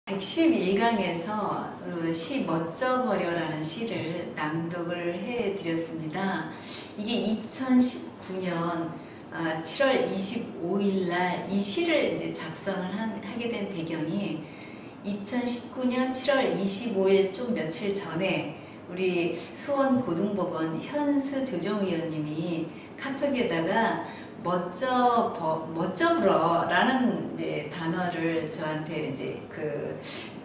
111강에서 시 멋져버려라는 시를 낭독을 해드렸습니다. 이게 2019년 7월 25일 날 이 시를 이제 작성을 하게 된 배경이 2019년 7월 25일 좀 며칠 전에 우리 수원고등법원 현수 조정위원님이 카톡에다가 멋져불어라는 이제 단어를 저한테 이제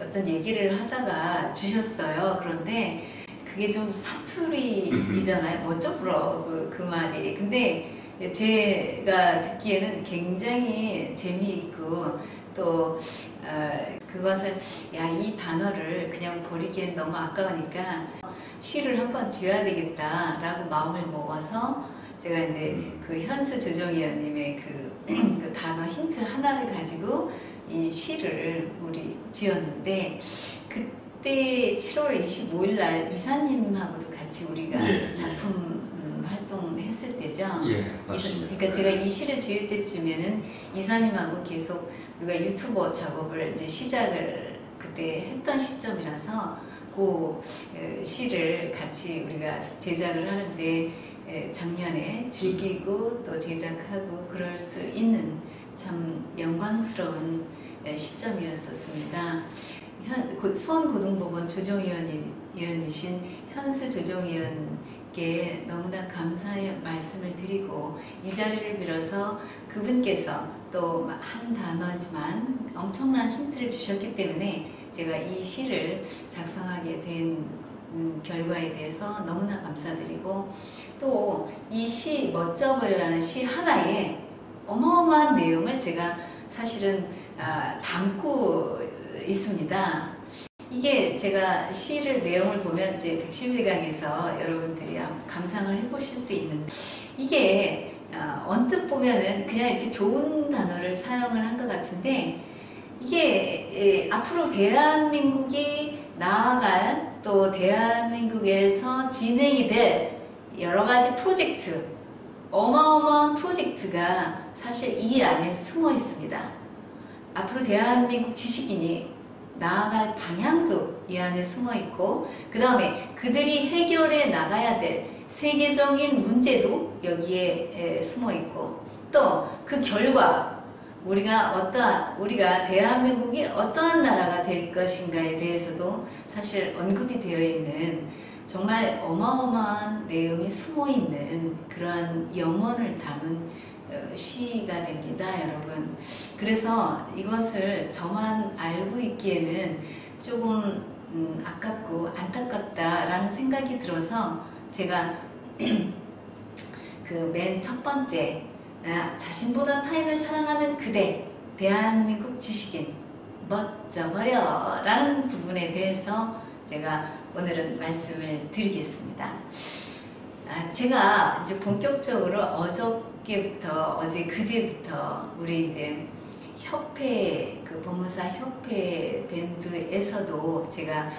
어떤 얘기를 하다가 주셨어요. 그런데 그게 좀 사투리이잖아요. 멋져불어 그 말이. 근데 제가 듣기에는 굉장히 재미있고 또 그것을 이 단어를 그냥 버리기엔 너무 아까우니까 시를 한번 지어야 되겠다라고 마음을 먹어서 제가 이제 그 현수 조정위원님의 그 단어 힌트 하나를 가지고 이 시를 우리 지었는데, 그때 7월 25일 날 이사님하고도 같이 우리가 작품 활동했을 때죠. 맞습니다. 그러니까 제가 이 시를 지을 때쯤에는 이사님하고 계속 우리가 유튜버 작업을 이제 시작을 그때 했던 시점이라서 그 시를 같이 우리가 제작을 하는데 작년에 즐기고 또 제작하고 그럴 수 있는 참 영광스러운 시점이었었습니다. 수원고등법원 조정위원이신 현수 조정위원께 너무나 감사의 말씀을 드리고, 이 자리를 빌어서 그분께서 또 한 단어지만 엄청난 힌트를 주셨기 때문에 제가 이 시를 작성하게 된 결과에 대해서 너무나 감사드리고, 또 이 시 멋져버려라는 시 하나에 어마어마한 내용을 제가 사실은 담고 있습니다. 이게 제가 시를 내용을 보면 이제 111강에서 여러분들이 감상을 해보실 수 있는데, 이게 언뜻 보면은 그냥 이렇게 좋은 단어를 사용을 한 것 같은데, 이게 앞으로 대한민국이 나아갈, 또 대한민국에서 진행이 될 여러 가지 프로젝트, 어마어마한 프로젝트가 사실 이 안에 숨어 있습니다. 앞으로 대한민국 지식인이 나아갈 방향도 이 안에 숨어 있고, 그 다음에 그들이 해결해 나가야 될 세계적인 문제도 여기에 숨어 있고, 또 그 결과 우리가 대한민국이 어떠한 나라가 될 것인가에 대해서도 사실 언급이 되어 있는 정말 어마어마한 내용이 숨어 있는 그러한 염원을 담은 시가 됩니다, 여러분. 그래서 이것을 저만 알고 있기에는 조금 아깝고 안타깝다라는 생각이 들어서 제가 그 맨 첫 번째 자신보다 타인을 사랑하는 그대, 대한민국 지식인 멋져버려 라는 부분에 대해서 제가 오늘은 말씀을 드리겠습니다. 제가 이제 본격적으로 그제부터 우리 이제 협회, 법무사 협회 밴드에서도 제가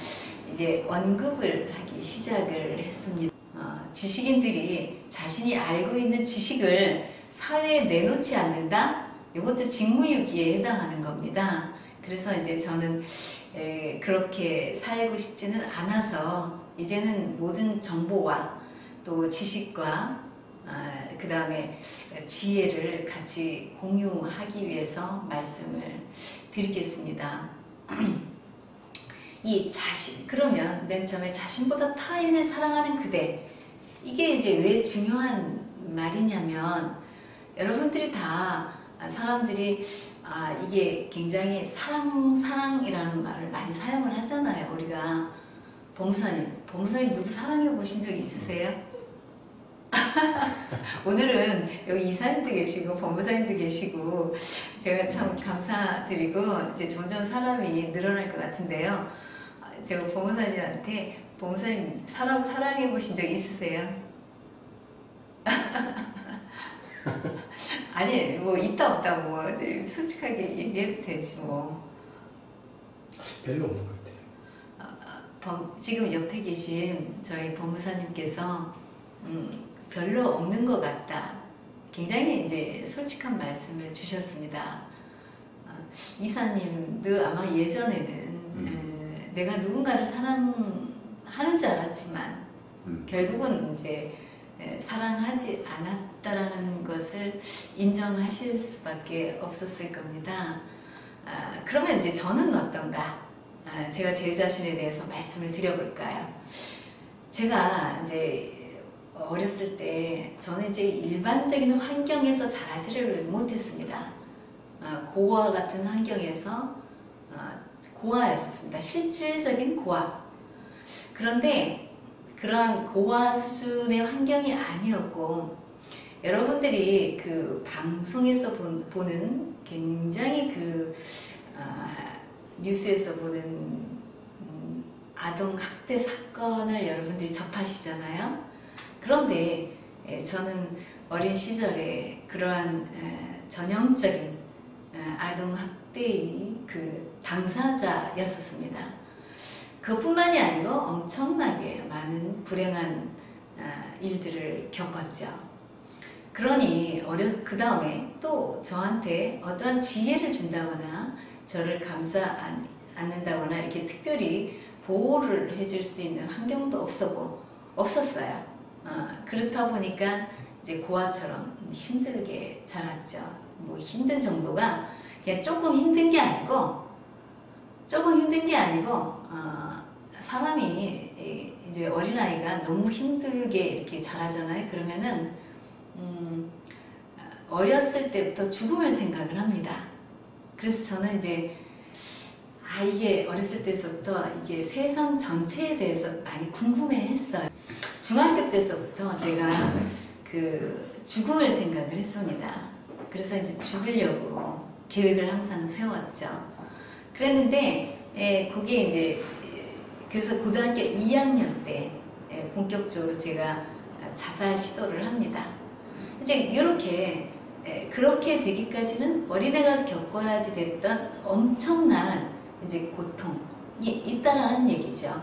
이제 언급을 하기 시작을 했습니다. 지식인들이 자신이 알고 있는 지식을 사회에 내놓지 않는다? 이것도 직무유기에 해당하는 겁니다. 그래서 이제 저는 그렇게 살고 싶지는 않아서 이제는 모든 정보와 또 지식과 그 다음에 지혜를 같이 공유하기 위해서 말씀을 드리겠습니다. 그러면 맨 처음에 자신보다 타인을 사랑하는 그대, 이게 이제 왜 중요한 말이냐면, 여러분들이 다 사람들이 이게 굉장히 사랑이라는 말을 많이 사용을 하잖아요. 우리가 법무사님 누구 사랑해 보신 적 있으세요? 오늘은 여기 이사님도 계시고 법무사님도 계시고 제가 참 감사드리고, 이제 점점 사람이 늘어날 것 같은데요. 제가 법무사님한테 법무사님 사랑해 보신 적 있으세요? 아니, 뭐 있다 없다 뭐 솔직하게 얘기해도 되지 뭐. 별로 없는 것 같아요. 지금 옆에 계신 저희 법무사님께서 별로 없는 것 같다, 굉장히 이제 솔직한 말씀을 주셨습니다. 이사님도 아마 예전에는 내가 누군가를 사랑하는 줄 알았지만 결국은 이제 사랑하지 않았다라는 것을 인정하실 수밖에 없었을 겁니다. 그러면 이제 저는 어떤가? 제가 제 자신에 대해서 말씀을 드려볼까요? 제가 이제 어렸을 때 저는 이제 일반적인 환경에서 자라지를 못했습니다. 고아 같은 환경에서 고아였었습니다. 실질적인 고아. 그런데 그러한 고아 수준의 환경이 아니었고, 여러분들이 그 방송에서 보는 굉장히 뉴스에서 보는 아동 학대 사건을 여러분들이 접하시잖아요. 그런데 저는 어린 시절에 그러한 전형적인 아동 학대의 그 당사자였었습니다. 그뿐만이 아니고 엄청나게 많은 불행한 일들을 겪었죠. 그러니 그 다음에 또 저한테 어떠한 지혜를 준다거나 저를 감싸 안는다거나 이렇게 특별히 보호를 해줄 수 있는 환경도 없었어요. 그렇다 보니까 이제 고아처럼 힘들게 자랐죠. 뭐 힘든 정도가 그냥 조금 힘든 게 아니고 사람이 이제 어린아이가 너무 힘들게 이렇게 자라잖아요. 그러면은 어렸을 때부터 죽음을 생각을 합니다. 그래서 저는 이제 이게 어렸을 때서부터 이게 세상 전체에 대해서 많이 궁금해했어요. 중학교 때서부터 제가 그 죽음을 생각을 했습니다. 그래서 이제 죽으려고 계획을 항상 세웠죠. 그랬는데 그게 이제 그래서 고등학교 2학년 때 본격적으로 제가 자살 시도를 합니다. 이제 이렇게 그렇게 되기까지는 어린애가 겪어야지 됐던 엄청난 이제 고통이 있다라는 얘기죠.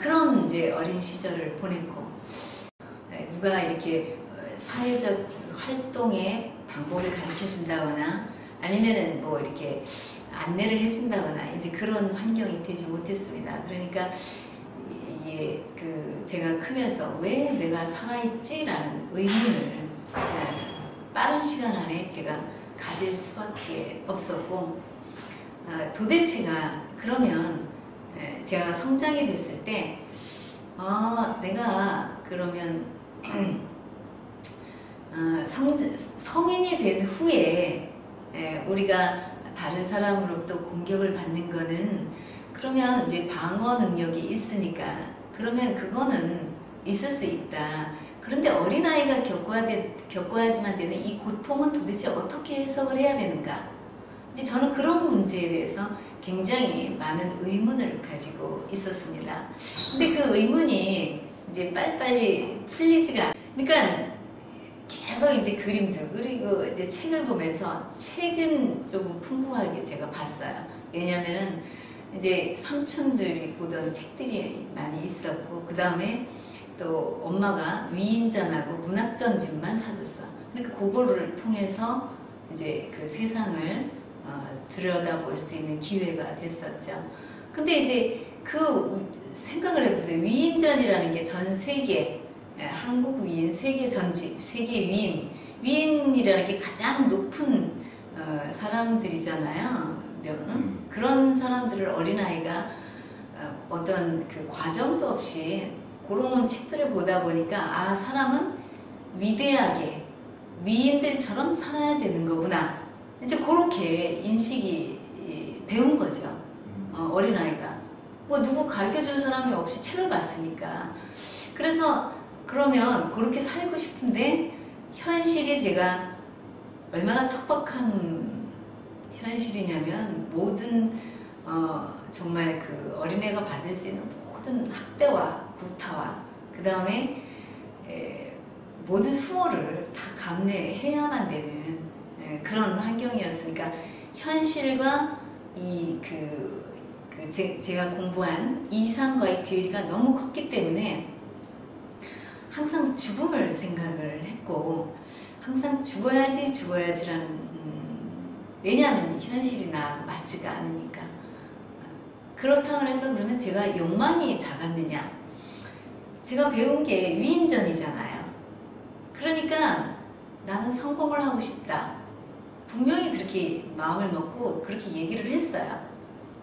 그런 이제 어린 시절을 보냈고, 누가 이렇게 사회적 활동의 방법을 가르쳐 준다거나 아니면은 뭐 이렇게 안내를 해준다거나 이제 그런 환경이 되지 못했습니다. 그러니까 이게 제가 크면서 왜 내가 살아있지라는 의문을 빠른 시간 안에 제가 가질 수밖에 없었고, 도대체가 그러면 제가 성장이 됐을 때 내가 그러면 성인이 된 후에 우리가 다른 사람으로부터 공격을 받는 거는 그러면 이제 방어 능력이 있으니까 그러면 그거는 있을 수 있다. 그런데 어린아이가 겪어야지만 되는 이 고통은 도대체 어떻게 해석을 해야 되는가? 이제 저는 그런 문제에 대해서 굉장히 많은 의문을 가지고 있었습니다. 근데 그 의문이 이제 빨리빨리 풀리지가 그러니까 계속 이제 그림도 그리고 이제 책을 보면서 책은 조금 풍부하게 제가 봤어요. 왜냐면은 이제 삼촌들이 보던 책들이 많이 있었고, 그 다음에 또 엄마가 위인전하고 문학전집만 사줬어. 그러니까 그거를 통해서 이제 그 세상을 들여다볼 수 있는 기회가 됐었죠. 근데 이제 그 생각을 해보세요. 위인전이라는 게 전 세계 한국 위인, 세계 전집, 세계 위인이라는 게 가장 높은 사람들이잖아요. 그런 사람들을 어린아이가 어떤 그 과정도 없이 그런 책들을 보다 보니까 사람은 위대하게 위인들처럼 살아야 되는 거구나. 이제 그렇게 인식이 배운 거죠. 어린아이가. 뭐 누구 가르쳐줄 사람이 없이 책을 봤으니까. 그래서 그러면 그렇게 살고 싶은데 현실이 제가 얼마나 척박한 현실이냐면 모든 정말 그 어린애가 받을 수 있는 모든 학대와 구타와 그 다음에 모든 수모를 다 감내해야만 되는 그런 환경이었으니까 현실과 제가 공부한 이상과의 괴리가 너무 컸기 때문에 항상 죽음을 생각을 했고, 항상 죽어야지라는 왜냐하면 현실이 맞지가 않으니까. 그렇다고 해서 그러면 제가 욕망이 작았느냐? 제가 배운 게 위인전이잖아요. 그러니까 나는 성공을 하고 싶다. 분명히 그렇게 마음을 먹고 그렇게 얘기를 했어요.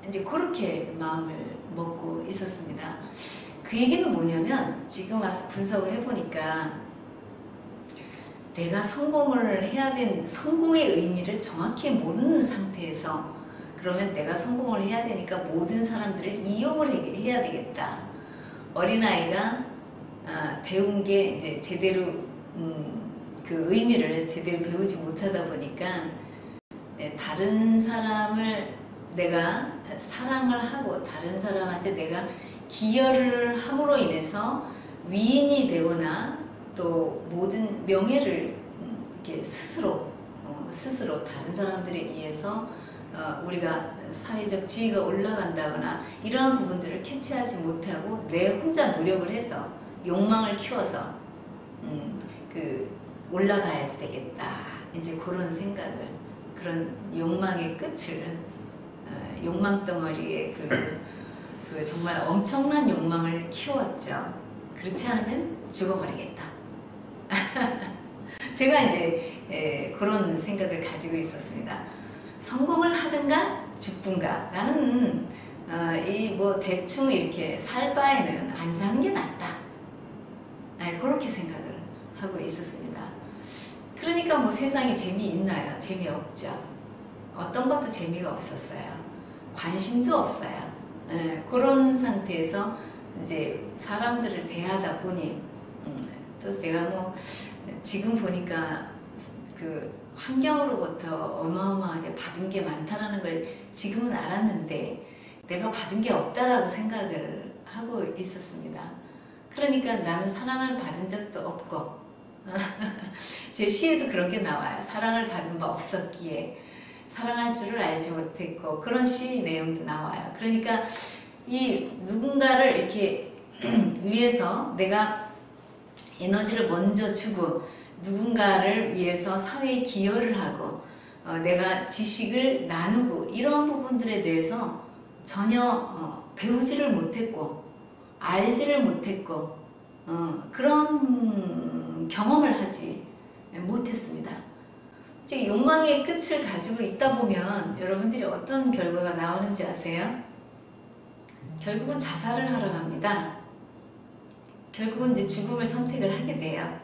이제 그렇게 마음을 먹고 있었습니다. 그 얘기는 뭐냐면 지금 와서 분석을 해보니까 내가 성공을 해야 된 성공의 의미를 정확히 모르는 상태에서 그러면 내가 성공을 해야 되니까 모든 사람들을 이용을 해야 되겠다. 어린아이가 배운 게 이제 제대로 그 의미를 제대로 배우지 못하다 보니까 다른 사람을 내가 사랑을 하고 다른 사람한테 내가 기여를 함으로 인해서 위인이 되거나 또 모든 명예를 이렇게 스스로 다른 사람들에 의해서 우리가 사회적 지위가 올라간다거나 이러한 부분들을 캐치하지 못하고 내 혼자 노력을 해서 욕망을 키워서 그 올라가야지 되겠다. 이제 그런 생각을 그런 욕망의 끝을 욕망 덩어리에 그 정말 엄청난 욕망을 키웠죠. 그렇지 않으면 죽어버리겠다. 제가 이제 그런 생각을 가지고 있었습니다. 성공을 하든가 죽든가 나는 이 뭐 대충 이렇게 살 바에는 안 사는 게 낫다. 그렇게 생각을 하고 있었습니다. 그러니까 뭐 세상에 재미있나요? 재미없죠. 어떤 것도 재미가 없었어요. 관심도 없어요. 그런 상태에서 이제 사람들을 대하다 보니 또 제가 뭐 지금 보니까 그 환경으로부터 어마어마하게 받은 게 많다라는 걸 지금은 알았는데 내가 받은 게 없다라고 생각을 하고 있었습니다. 그러니까 나는 사랑을 받은 적도 없고 제 시에도 그런 게 나와요. 사랑을 받은 바 없었기에 사랑할 줄을 알지 못했고 그런 시 내용도 나와요. 그러니까 이 누군가를 이렇게 위해서 내가 에너지를 먼저 주고 누군가를 위해서 사회에 기여를 하고 내가 지식을 나누고 이런 부분들에 대해서 전혀 배우지를 못했고 알지를 못했고 그런 경험을 하지 못했습니다. 즉 욕망의 끝을 가지고 있다 보면 여러분들이 어떤 결과가 나오는지 아세요? 결국은 자살을 하러 갑니다. 결국은 이제 죽음을 선택을 하게 돼요.